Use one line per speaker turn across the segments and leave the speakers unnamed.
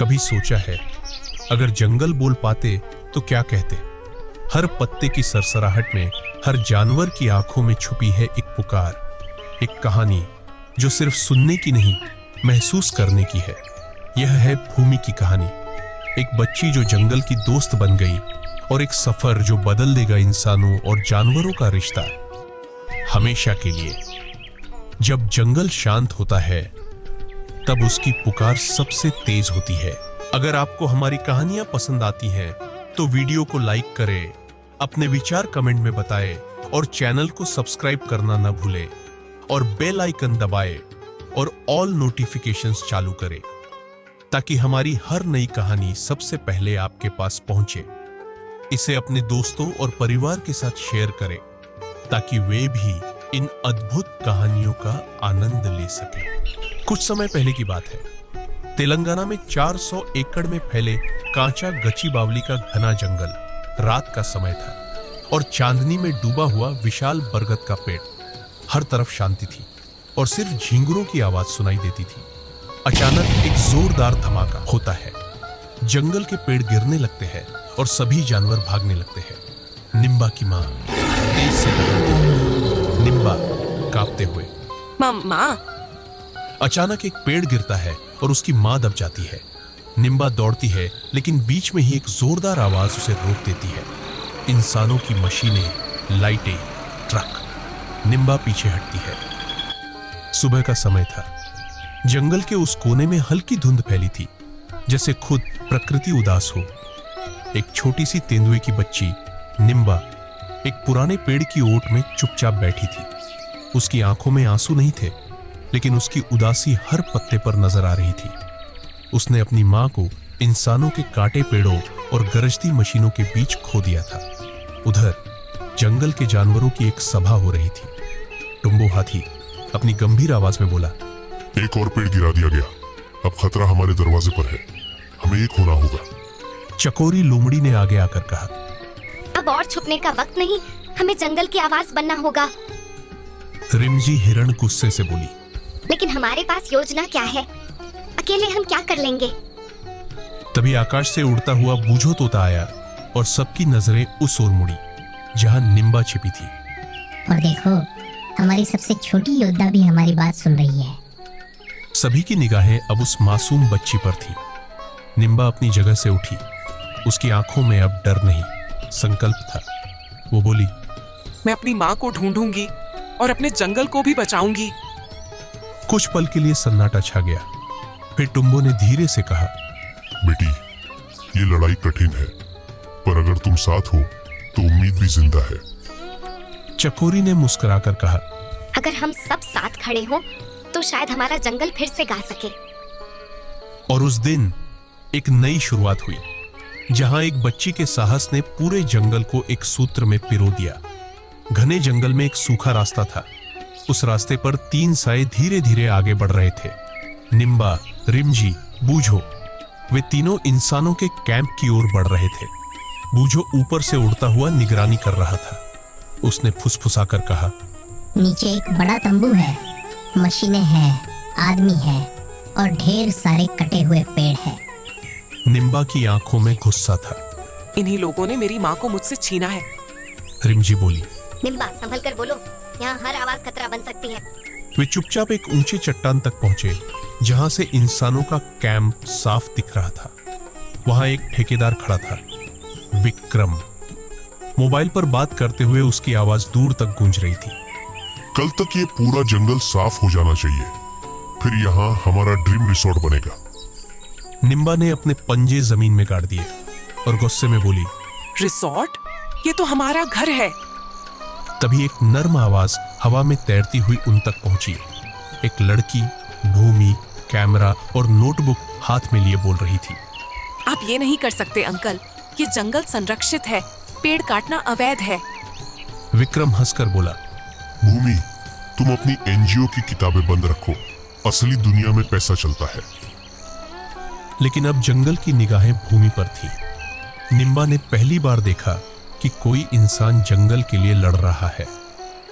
कभी सोचा है अगर जंगल बोल पाते तो क्या कहते? हर पत्ते की सरसराहट में, हर जानवर की आंखों में छुपी है एक पुकार, एक कहानी जो सिर्फ सुनने की नहीं, महसूस करने की है। यह है भूमि की कहानी, एक बच्ची जो जंगल की दोस्त बन गई और एक सफर जो बदल देगा इंसानों और जानवरों का रिश्ता हमेशा के लिए। जब जंगल शांत होता है तब उसकी पुकार सबसे तेज होती है। अगर आपको हमारी कहानियां पसंद आती हैं तो वीडियो को लाइक करें, अपने विचार कमेंट में बताएं और चैनल को सब्सक्राइब करना न भूलें और बेल आइकन दबाएं और ऑल नोटिफिकेशंस चालू करें ताकि हमारी हर नई कहानी सबसे पहले आपके पास पहुंचे। इसे अपने दोस्तों और परिवार के साथ शेयर करें ताकि वे भी इन अद्भुत कहानियों का आनंद ले सकें। कुछ समय पहले की बात है, तेलंगाना में 400 एकड़ में फैले कांचा गचीबावली का घना जंगल। रात का समय था और चांदनी में डूबा हुआ विशाल बरगद का पेड़। हर तरफ शांति थी और सिर्फ झींगुरों की आवाज सुनाई देती थी। अचानक एक जोरदार धमाका होता है, जंगल के पेड़ गिरने लगते हैं और सभी जानवर भागने लगते हैं। निम्बा की माँ तेज से दौड़ती है, निम्बा कांपते हुए।
माँ।
अचानक एक पेड़ गिरता है और उसकी माँ दब जाती है। निम्बा दौड़ती है लेकिन बीच में ही एक जोरदार आवाज उसे रोक देती है। इंसानों की मशीनें, लाइटें, ट्रक। निम्बा पीछे हटती है। सुबह का समय था। जंगल के उस कोने में हल्की धुंध फैली थी, जैसे खुद प्रकृति उदास हो। एक छोटी सी तेंदुए की बच्ची निम्बा एक पुराने पेड़ की ओट में चुपचाप बैठी थी। उसकी आंखों में आंसू नहीं थे, लेकिन उसकी उदासी हर पत्ते पर नजर आ रही थी। उसने अपनी मां को इंसानों के काटे पेड़ों और गरजती मशीनों के बीच खो दिया था। उधर जंगल के जानवरों की एक सभा हो रही थी। टुम्बो हाथी अपनी गंभीर आवाज में बोला,
एक और पेड़ गिरा दिया गया, अब खतरा हमारे दरवाजे पर है, हमें एक होना होगा।
चकोरी लोमड़ी ने आगे आकर कहा,
अब और छुपने का वक्त नहीं, हमें जंगल की आवाज बनना होगा।
रिमजी हिरण गुस्से से बोली,
लेकिन हमारे पास योजना क्या है? अकेले हम क्या कर लेंगे?
तभी आकाश से उड़ता हुआ बूझो तोता आया और सबकी नजरें उस ओर मुड़ी जहां निम्बा छिपी थी।
और देखो, हमारी सबसे छोटी योद्धा भी हमारी बात सुन रही है।
सभी की निगाहें अब उस मासूम बच्ची पर थी। निम्बा अपनी जगह से उठी। उसकी आंखों में अब डर नहीं, संकल्प था। वो बोली,
मैं अपनी माँ को ढूंढूंगी और अपने जंगल को भी बचाऊंगी।
कुछ पल के लिए सन्नाटा छा गया। फिर टुम्बो ने धीरे से कहा,
बेटी, ये लड़ाई कठिन है, पर अगर तुम साथ हो तो उम्मीद भी जिंदा है।
चकोरी ने मुस्कुराकर कहा,
अगर हम सब साथ खड़े हों तो शायद हमारा जंगल फिर से गा सके।
और उस दिन एक नई शुरुआत हुई, जहां एक बच्ची के साहस ने पूरे जंगल को एक सूत्र में पिरो दिया। घने जंगल में एक सूखा रास्ता था। उस रास्ते पर 3 साए धीरे धीरे आगे बढ़ रहे थे। निम्बा, रिमजी, बूझो। वे तीनों इंसानों के कैंप की ओर बढ़ रहे थे। बूझो ऊपर से उड़ता हुआ निगरानी कर रहा था। उसने फुसफुसाकर कहा,
नीचे एक बड़ा तंबू है, मशीनें हैं, आदमी है और ढेर सारे कटे हुए पेड़ हैं।
निम्बा की आंखों में गुस्सा था।
इन्हीं लोगों ने मेरी माँ को मुझसे छीना है।
रिमजी बोली,
निम्बा, संभल कर बोलो, यहाँ हर आवाज खतरा बन सकती है।
वे चुपचाप एक ऊंचे चट्टान तक पहुंचे जहां से इंसानों का कैंप साफ दिख रहा था। वहां एक ठेकेदार खड़ा था, विक्रम। मोबाइल पर बात करते हुए उसकी आवाज दूर तक गूंज रही थी।
कल तक ये पूरा जंगल साफ हो जाना चाहिए, फिर यहाँ हमारा ड्रीम रिसोर्ट बनेगा।
निम्बा ने अपने पंजे जमीन में गाड़ दिए और गुस्से में बोली,
रिसोर्ट? ये तो हमारा घर है।
तभी एक नर्म आवाज हवा में तैरती हुई उन तक पहुंची। एक लड़की भूमि कैमरा और नोटबुक हाथ में लिए बोल रही थी,
आप ये नहीं कर सकते अंकल, ये जंगल संरक्षित है, पेड़ काटना अवैध है।
विक्रम हंसकर बोला,
भूमि, तुम अपनी एनजीओ की किताबें बंद रखो, असली दुनिया में पैसा चलता है।
लेकिन अब जंगल की निगाहें भूमि पर थी। निम्बा ने पहली बार देखा कि कोई इंसान जंगल के लिए लड़ रहा है।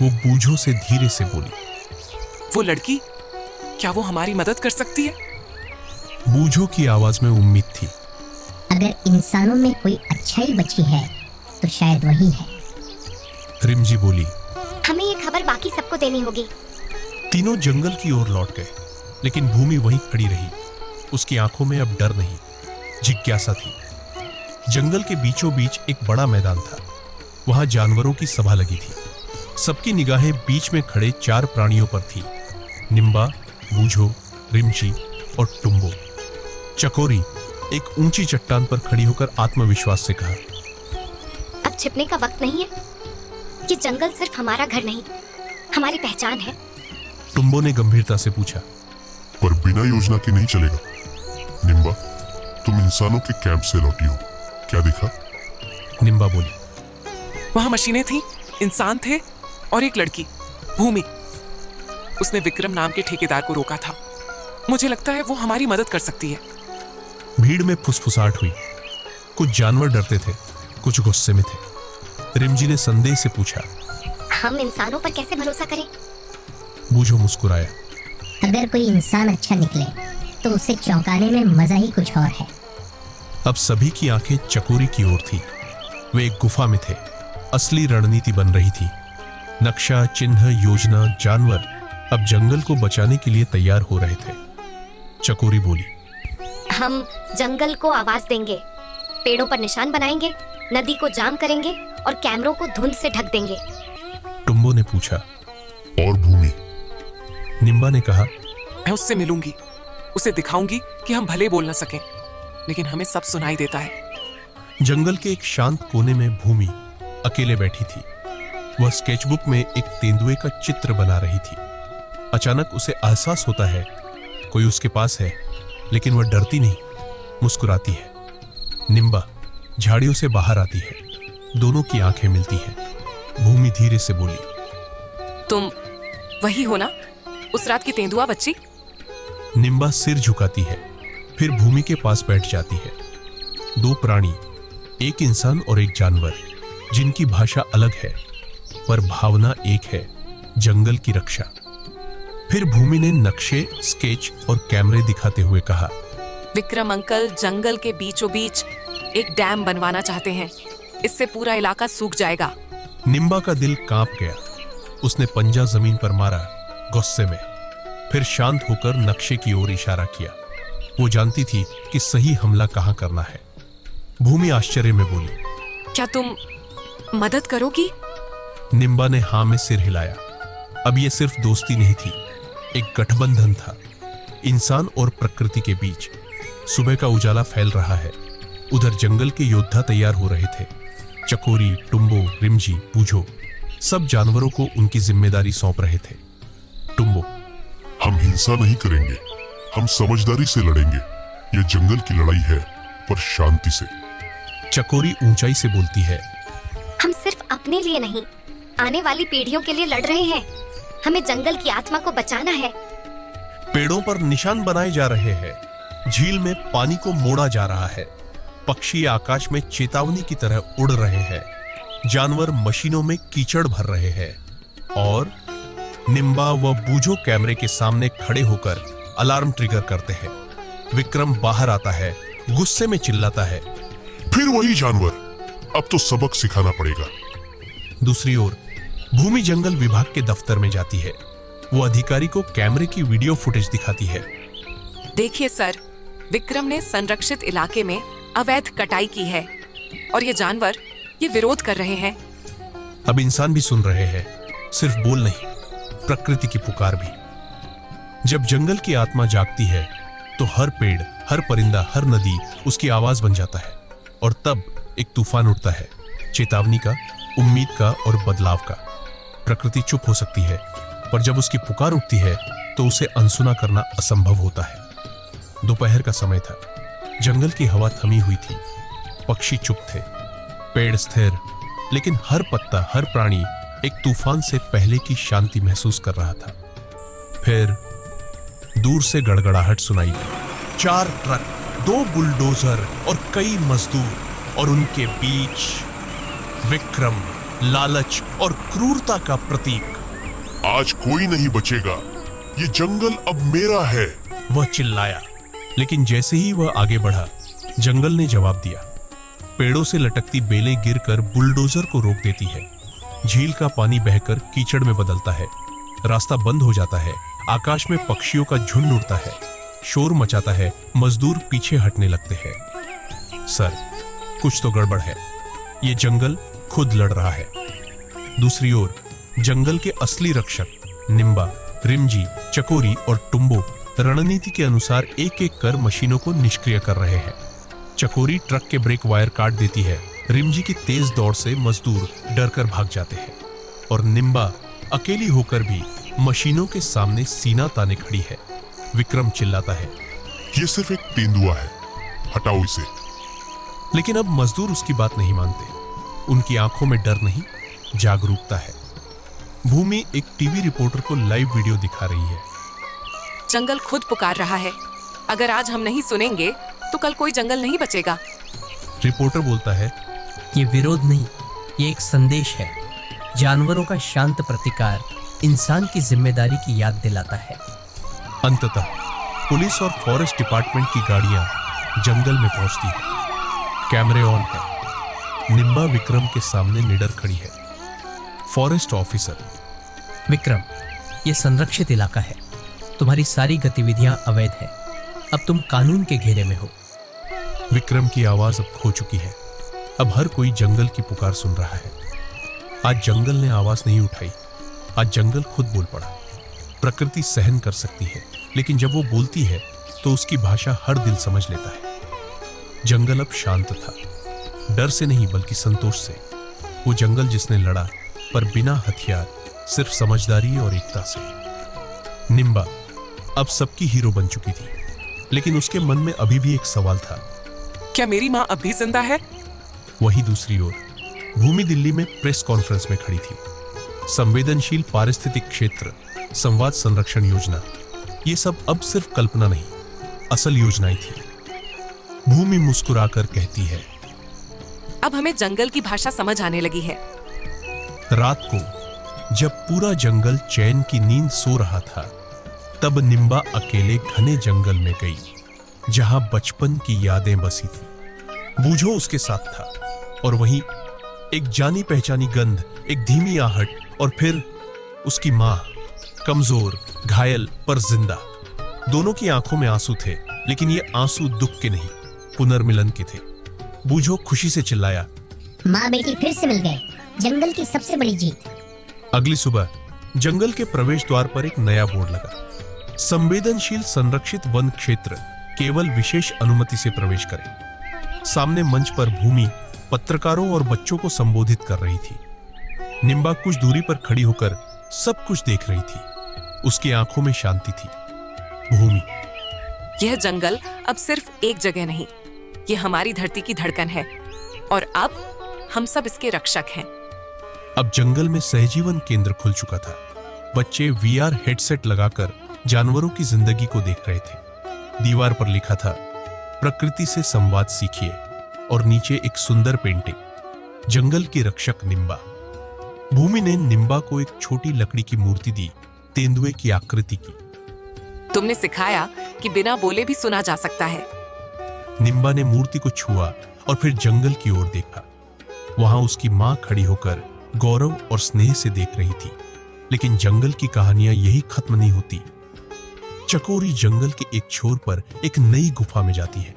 वो बूझों से धीरे से बोली,
वो लड़की, क्या वो हमारी मदद कर सकती है?
बूझो की आवाज में उम्मीद थी।
अगर इंसानों में कोई अच्छाई बची है तो शायद वही है।
रिमजी बोली।
हमें ये खबर बाकी सबको देनी होगी।
तीनों जंगल की ओर लौट गए, लेकिन भूमि वहीं खड़ी रही। उसकी आंखों में अब डर नहीं, जिज्ञासा थी। जंगल के बीचों बीच एक बड़ा मैदान था। वहां जानवरों की सभा लगी थी। सबकी निगाहें बीच में खड़े 4 प्राणियों पर थी, निम्बा, बूझो, रिमजी और टुम्बो। चकोरी एक ऊंची चट्टान पर खड़ी होकर आत्मविश्वास से कहा,
अब छिपने का वक्त नहीं है। ये जंगल सिर्फ हमारा घर नहीं, हमारी पहचान है।
टुम्बो ने गंभीरता से पूछा,
पर बिना योजना के नहीं चलेगा। निम्बा, तुम इंसानों के कैंप से लौटी हो, क्या देखा?
निम्बा बोली।
वहां मशीनें थी, इंसान थे और एक लड़की, भूमि। उसने विक्रम नाम के ठेकेदार को रोका था। मुझे लगता है वो हमारी मदद कर सकती है।
भीड़ में फुसफुसाहट हुई। कुछ जानवर डरते थे, कुछ गुस्से में थे। रिमजी ने संदेह से पूछा,
हम इंसानों पर कैसे भरोसा करें?
बूझो मुस्कुराया।
अगर कोई इंसान अच्छा निकले तो उसे चौंकाने में मजा ही कुछ और है।
अब सभी की आंखें चकोरी की ओर थी। वे एक गुफा में थे। असली रणनीति बन रही थी। नक्शा, चिन्ह, योजना, जानवर अब जंगल को बचाने के लिए तैयार हो रहे थे। चकोरी बोली,
हम जंगल को आवाज देंगे, पेड़ों पर निशान बनाएंगे, नदी को जाम करेंगे और कैमरों को धुंध से ढक देंगे।
टुम्बो ने पूछा,
और भूमि?
निम्बा ने कहा,
मैं उससे मिलूंगी, उसे दिखाऊंगी कि हम भले बोल न सकें, लेकिन हमें सब सुनाई देता है।
जंगल के एक शांत कोने में भूमि अकेले बैठी थी। वह स्केचबुक में एक तेंदुए का चित्र बना रही थी। अचानक उसे एहसास होता है कोई उसके पास है, लेकिन वह डरती नहीं, मुस्कुराती है। निम्बा झाड़ियों से बाहर आती है। दोनों की आंखें मिलती हैं। भूमि धीरे से बोली,
तुम वही हो ना, उस रात की तेंदुआ बच्ची?
निम्बा सिर झुकाती है, फिर भूमि के पास बैठ जाती है। 2 प्राणी, एक इंसान और एक जानवर, जिनकी भाषा अलग है पर भावना एक है, जंगल की रक्षा। फिर भूमि ने नक्शे, स्केच और कैमरे दिखाते हुए कहा,
विक्रम अंकल जंगल के बीचों बीच एक डैम बनवाना चाहते हैं। इससे पूरा इलाका सूख जाएगा।
निम्बा का दिल कांप गया। उसने पंजा जमीन पर मारा, गुस्से में। फिर शांत होकर नक्शे की ओर इशारा किया। वो जानती थी कि सही हमला कहां करना है। भूमि आश्चर्य में बोली,
क्या तुम मदद करोगी?
निम्बा ने हां में सिर हिलाया। अब यह सिर्फ दोस्ती नहीं थी, एक गठबंधन था, इंसान और प्रकृति के बीच। सुबह का उजाला फैल रहा है। उधर जंगल के योद्धा तैयार हो रहे थे। चकोरी, टुम्बो, रिमजी, बूझो सब जानवरों को उनकी जिम्मेदारी सौंप रहे थे। टुम्बो,
हम हिंसा नहीं करेंगे, हम समझदारी से लड़ेंगे। यह जंगल की लड़ाई है, पर शांति से।
चकोरी ऊंचाई से बोलती है,
हम सिर्फ अपने लिए नहीं, आने वाली पीढ़ियों के लिए लड़ रहे हैं। हमें जंगल की आत्मा को बचाना है।
पेड़ों पर निशान बनाए जा रहे हैं, झील में पानी को मोड़ा जा रहा है, पक्षी आकाश में चेतावनी की तरह उड़ रहे हैं, जानवर मशीनों में कीचड़ भर रहे हैं, और निम्बा व बूझो कैमरे के सामने खड़े होकर अलार्म ट्रिगर करते हैं। विक्रम बाहर आता है, गुस्से में चिल्लाता है,
फिर वही जानवर, अब तो सबक सिखाना पड़ेगा।
दूसरी ओर भूमि जंगल विभाग के दफ्तर में जाती है। वो अधिकारी को कैमरे की वीडियो फुटेज दिखाती है।
देखिए सर, विक्रम ने संरक्षित इलाके में अवैध कटाई की है और ये जानवर ये विरोध कर रहे हैं।
अब इंसान भी सुन रहे हैं, सिर्फ बोल नहीं, प्रकृति की पुकार भी। जब जंगल की आत्मा जागती है तो हर पेड़, हर परिंदा, हर नदी उसकी आवाज बन जाता है। और तब एक तूफान उठता है, चेतावनी का, उम्मीद का और बदलाव का। प्रकृति चुप हो सकती है, पर जब उसकी पुकार उठती है तो उसे अनसुना करना असंभव होता है। दोपहर का समय था। जंगल की हवा थमी हुई थी। पक्षी चुप थे, पेड़ स्थिर, लेकिन हर पत्ता, हर प्राणी एक तूफान से पहले की शांति महसूस कर रहा था। फिर दूर से गड़गड़ाहट सुनाई दी। 4 ट्रक, 2 बुलडोजर और कई मजदूर, और उनके बीच विक्रम, लालच और क्रूरता का प्रतीक।
आज कोई नहीं बचेगा, ये जंगल अब मेरा है।
वह चिल्लाया। लेकिन जैसे ही वह आगे बढ़ा, जंगल ने जवाब दिया। पेड़ों से लटकती बेलें गिरकर बुलडोजर को रोक देती है। झील का पानी बहकर कीचड़ में बदलता है। रास्ता बंद हो जाता है। आकाश में पक्षियों का झुंड उड़ता है, शोर मचाता है। मजदूर पीछे हटने लगते हैं। सर, कुछ तो गड़बड़ है। ये जंगल खुद लड़ रहा है। दूसरी ओर जंगल के असली रक्षक निम्बा, रिमजी, चकोरी और टुम्बो रणनीति के अनुसार एक एक कर मशीनों को निष्क्रिय कर रहे हैं। चकोरी ट्रक के ब्रेक वायर काट देती है। रिमजी की तेज दौड़ से मजदूर डरकर भाग जाते हैं और निम्बा अकेली होकर भी मशीनों के सामने सीना ताने खड़ी है। विक्रम चिल्लाता है,
ये सिर्फ एक तेंदुआ है, हटाओ इसे।
लेकिन अब मजदूर उसकी बात नहीं मानते। उनकी आंखों में डर नहीं, जागरूकता है। भूमि एक टीवी रिपोर्टर को लाइव वीडियो दिखा रही है।
जंगल खुद पुकार रहा है। अगर आज हम नहीं सुनेंगे तो कल कोई जंगल नहीं बचेगा।
रिपोर्टर बोलता है,
ये विरोध नहीं, ये एक संदेश है। जानवरों का शांत प्रतिकार इंसान की जिम्मेदारी की याद दिलाता है।
अंततः पुलिस और फॉरेस्ट डिपार्टमेंट की गाड़ियां जंगल में पहुंचती हैं। कैमरे ऑन है। निम्बा विक्रम के सामने निडर खड़ी है। फॉरेस्ट ऑफिसर,
विक्रम, ये संरक्षित इलाका है। तुम्हारी सारी गतिविधियां अवैध है। अब तुम कानून के घेरे में हो।
विक्रम की आवाज अब खो चुकी है। अब हर कोई जंगल की पुकार सुन रहा है। आज जंगल ने आवाज नहीं उठाई। आज जंगल खुद बोल पड़ा। प्रकृति सहन कर सकती है, लेकिन जब वो बोलती है तो उसकी भाषा हर दिल समझ लेता है। जंगल अब शांत था, डर से नहीं बल्कि संतोष से। वो जंगल जिसने लड़ा, पर बिना हथियार, सिर्फ समझदारी और एकता से। निम्बा अब सबकी हीरो बन चुकी थी, लेकिन उसके मन में अभी भी एक सवाल था,
क्या मेरी माँ अब भी जिंदा है?
वही दूसरी ओर भूमि दिल्ली में प्रेस कॉन्फ्रेंस में खड़ी थी। संवेदनशील पारिस्थितिक क्षेत्र, संवाद संरक्षण योजना, ये सब अब सिर्फ कल्पना नहीं, असल योजनाएं थी। भूमि मुस्कुराकर कहती है,
अब हमें जंगल की भाषा समझ आने लगी है।
रात को जब पूरा जंगल चैन की नींद सो रहा था, तब निम्बा अकेले घने जंगल में गई, जहां बचपन की यादें बसी थी। बूझो उसके साथ था, और वहीं एक जानी पहचानी गंध, एक धीमी आहट, और फिर उसकी मां, कमजोर, घायल पर जिंदा। दोनों की आंखों में आंसू थे, लेकिन ये आंसू दुख के नहीं, पुनर्मिलन के थे। बूझो खुशी से चिल्लाया,
माँ बेटी फिर से मिल गए, जंगल की सबसे बड़ी जीत।
अगली सुबह जंगल के प्रवेश द्वार पर एक नया बोर्ड लगा, संवेदनशील संरक्षित वन क्षेत्र, केवल विशेष अनुमति से प्रवेश करें। सामने मंच पर भूमि पत्रकारों और बच्चों को संबोधित कर रही थी। निम्बा कुछ दूरी पर खड़ी होकर सब कुछ देख रही थी। उसकी आंखों में शांति थी। भूमि,
यह जंगल अब सिर्फ एक जगह नहीं, यह हमारी धरती की धड़कन है, और अब हम सब इसके रक्षक हैं।
अब जंगल में सहजीवन केंद्र खुल चुका था। बच्चे वीआर हेडसेट लगाकर जानवरों की जिंदगी को देख रहे थे। दीवार पर लिखा था, प्रकृति से संवाद सीखिए, और नीचे एक सुंदर पेंटिंग, जंगल की रक्षक निम्बा। भूमि ने निम्बा को एक छोटी लकड़ी की मूर्ति दी, तेंदुए की आकृति की।
तुमने सिखाया कि बिना बोले भी सुना जा सकता है।
निम्बा ने मूर्ति को छुआ और फिर जंगल की ओर देखा। वहां उसकी मां खड़ी होकर गौरव और स्नेह से देख रही थी। लेकिन जंगल की कहानियां यही खत्म नहीं होती। चकोरी जंगल के एक छोर पर एक नई गुफा में जाती है।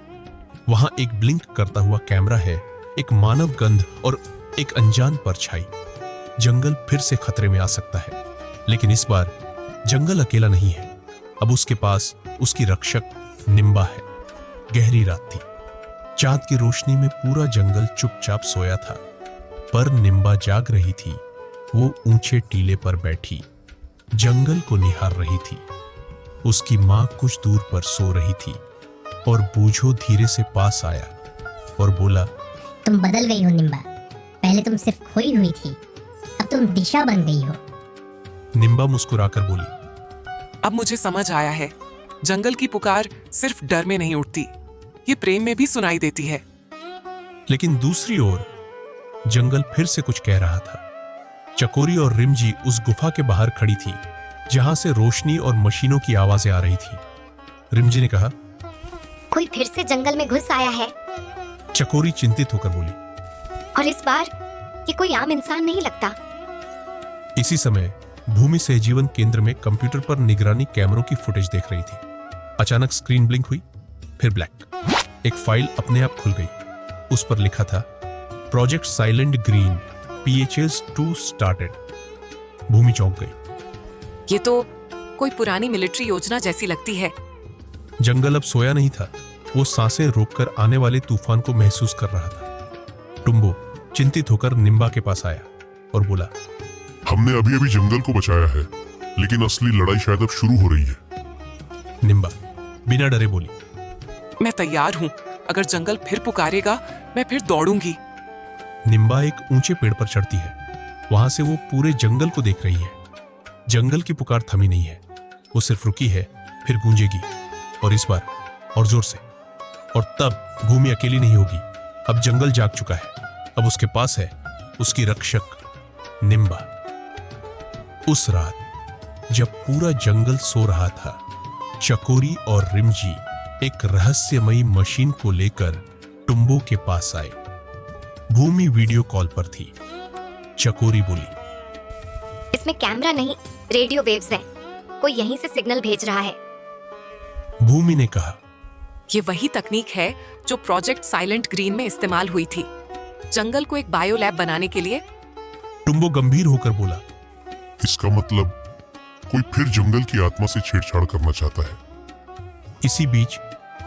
वहां एक ब्लिंक करता हुआ कैमरा है, एक मानव गंध और एक अनजान परछाई। जंगल फिर से खतरे में आ सकता है, लेकिन इस बार जंगल अकेला नहीं है। अब उसके पास उसकी रक्षक निम्बा है। गहरी रात थी। चांद की रोशनी में पूरा जंगल चुपचाप सोया था, पर निम्बा जाग रही थी। वो ऊंचे टीले पर बैठी जंगल को निहार रही थी। उसकी मां कुछ दूर पर सो रही थी, और बूझो धीरे से पास आया और बोला,
तुम बदल गई हो निम्बा। पहले तुम सिर्फ खोई हुई थी, अब तुम दिशा बन गई हो।
निम्बा मुस्कुराकर बोली,
अब मुझे समझ आया है, जंगल की पुकार सिर्फ डर में नहीं उठती, ये प्रेम में भी सुनाई देती है।
लेकिन दूसरी ओर जंगल फिर से कुछ कह रहा था। चकोरी और रिमजी उस गुफा के बाहर खड़ी थी, जहां से रोशनी और मशीनों की आवाजें आ रही थी। रिमजी ने कहा,
कोई फिर से जंगल में घुस आया है
चकोरी चिंतित होकर बोली।
और इस बार ये कोई आम इंसान नहीं लगता।
इसी समय भूमि सहजीवन केंद्र में कंप्यूटर पर निगरानी कैमरों की फुटेज देख रही थी। अचानक स्क्रीन ब्लिंक हुई, फिर ब्लैक। एक फाइल अपने आप खुल गई। उस पर लिखा था project silent green PHS-2 started. Bhumi चौंक गई।
ये तो कोई पुरानी मिलिट्री योजना जैसी लगती है।
जंगल अब सोया नहीं था, वो सांसें रोककर आने वाले तूफान को महसूस कर रहा था। टुम्बो चिंतित होकर निम्बा के पास आया और बोला,
हमने अभी अभी जंगल को बचाया है, लेकिन असली लड़ाई शायद अब शुरू हो रही है।
निम्बा बिना डरे बोली,
मैं तैयार हूँ। अगर जंगल फिर पुकारेगा मैं फिर दौड़ूंगी।
निम्बा एक ऊंचे पेड़ पर चढ़ती है। वहां से वो पूरे जंगल को देख रही है। जंगल की पुकार थमी नहीं है, वो सिर्फ रुकी है, फिर गूंजेगी, और इस बार और जोर से। और तब भूमि अकेली नहीं होगी। अब जंगल जाग चुका है। अब उसके पास है उसकी रक्षक निम्बा। उस रात जब पूरा जंगल सो रहा था, चकोरी और रिमजी एक रहस्यमयी मशीन को लेकर टुम्बो के पास आए। भूमि वीडियो कॉल पर थी। चकोरी बोली,
इसमें कैमरा नहीं, रेडियो वेव्स हैं। कोई यहीं से सिग्नल भेज रहा है।
भूमि ने कहा,
ये वही तकनीक है जो प्रोजेक्ट साइलेंट ग्रीन में इस्तेमाल हुई थी, जंगल को एक बायो लैब बनाने के लिए।
टुम्बो गंभीर होकर बोला,
इसका मतलब कोई फिर जंगल की आत्मा से छेड़छाड़ करना चाहता है।
इसी बीच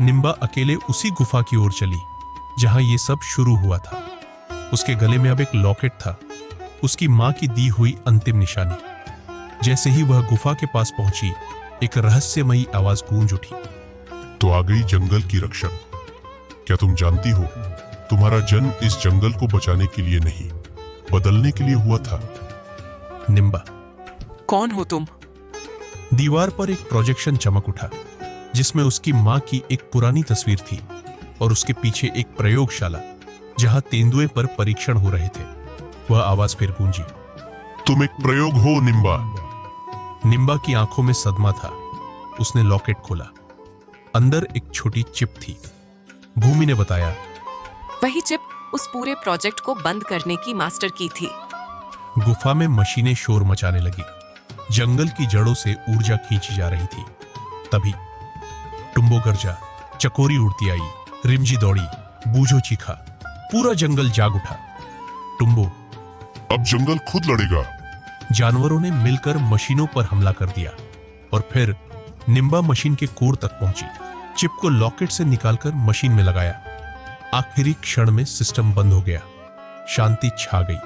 निम्बा अकेले उसी गुफा की ओर चली जहां ये सब शुरू हुआ था। उसके गले में अब एक लॉकेट था, उसकी मां की दी हुई अंतिम निशानी। जैसे ही वह गुफा के पास पहुंची, एक रहस्यमयी आवाज गूंज उठी,
तो आ गई जंगल की रक्षक। क्या तुम जानती हो, तुम्हारा जन्म इस जंगल को बचाने के लिए नहीं, बदलने के लिए हुआ था।
निम्बा,
कौन हो तुम?
दीवार पर एक प्रोजेक्शन चमक उठा, जिसमें उसकी मां की एक पुरानी तस्वीर थी और उसके पीछे एक प्रयोगशाला जहां तेंदुए पर परीक्षण हो रहे थे। वह आवाज फिर गूंजी,
तुम एक प्रयोग हो निम्बा।
निम्बा की आंखों में सदमा था। उसने लॉकेट खोला। अंदर एक छोटी चिप थी। भूमि ने बताया,
वही चिप उस पूरे प्रोजेक्ट को बंद करने की मास्टर की थी।
गुफा में मशीनें शोर मचाने लगी। जंगल की जड़ों से ऊर्जा खींची जा रही थी। तभी टुम्बो गरजा, चकोरी उड़ती आई, रिमजी दौड़ी, बूझो चीखा। पूरा जंगल जाग उठा। टुम्बो,
अब जंगल खुद लड़ेगा।
जानवरों ने मिलकर मशीनों पर हमला कर दिया और फिर निम्बा मशीन के कोर तक पहुंची। चिप को लॉकेट से निकालकर मशीन में लगाया। आखिरी क्षण में सिस्टम बंद हो गया। शांति छा गई।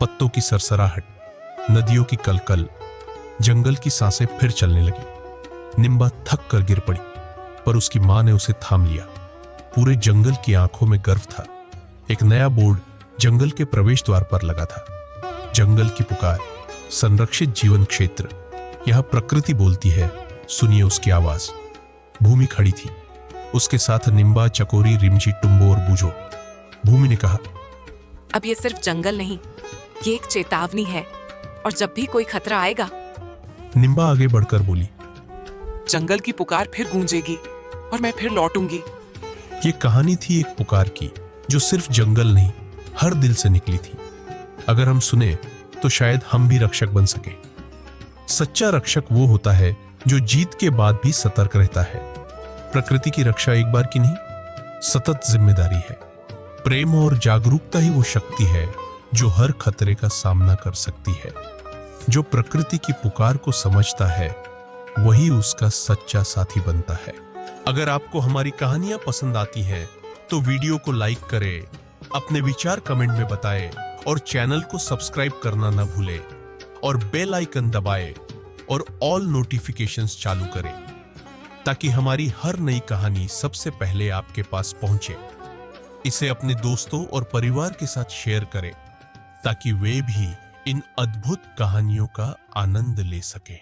पत्तों की सरसराहट, नदियों की कलकल, जंगल की सांसें फिर चलने लगी। निम्बा थक कर गिर पड़ी, पर उसकी मां ने उसे थाम लिया। पूरे जंगल की आंखों में गर्व था। एक नया बोर्ड जंगल के प्रवेश द्वार पर लगा था, जंगल की पुकार, संरक्षित जीवन क्षेत्र। यहां प्रकृति बोलती है, सुनिए उसकी आवाज। भूमि खड़ी थी, उसके साथ निम्बा, चकोरी, रिमजी, टुम्बो और बूझो। भूमि ने कहा,
अब ये सिर्फ जंगल नहीं, ये एक चेतावनी है, और जब भी कोई खतरा आएगा,
निम्बा आगे बढ़कर बोली,
जंगल की पुकार फिर गूंजेगी और मैं फिर लौटूंगी।
ये कहानी थी एक पुकार की, जो सिर्फ जंगल नहीं, हर दिल से निकली थी। अगर हम सुने तो शायद हम भी रक्षक बन सके। सच्चा रक्षक वो होता है जो जीत के बाद भी सतर्क रहता है। प्रकृति की रक्षा एक बार की नहीं, सतत जिम्मेदारी है। प्रेम और जागरूकता ही वो शक्ति है जो हर खतरे का सामना कर सकती है। जो प्रकृति की पुकार को समझता है, वही उसका सच्चा साथी बनता है। अगर आपको हमारी कहानियां पसंद आती हैं, तो वीडियो को लाइक करें, अपने विचार कमेंट में बताएं और चैनल को सब्सक्राइब करना न भूलें और बेल आइकन दबाएं और ऑल नोटिफिकेशंस चालू करें, ताकि हमारी हर नई कहानी सबसे पहले आपके पास पहुंचे। इसे अपने दोस्तों और परिवार के साथ शेयर करें, ताकि वे भी इन अद्भुत कहानियों का आनंद ले सकें।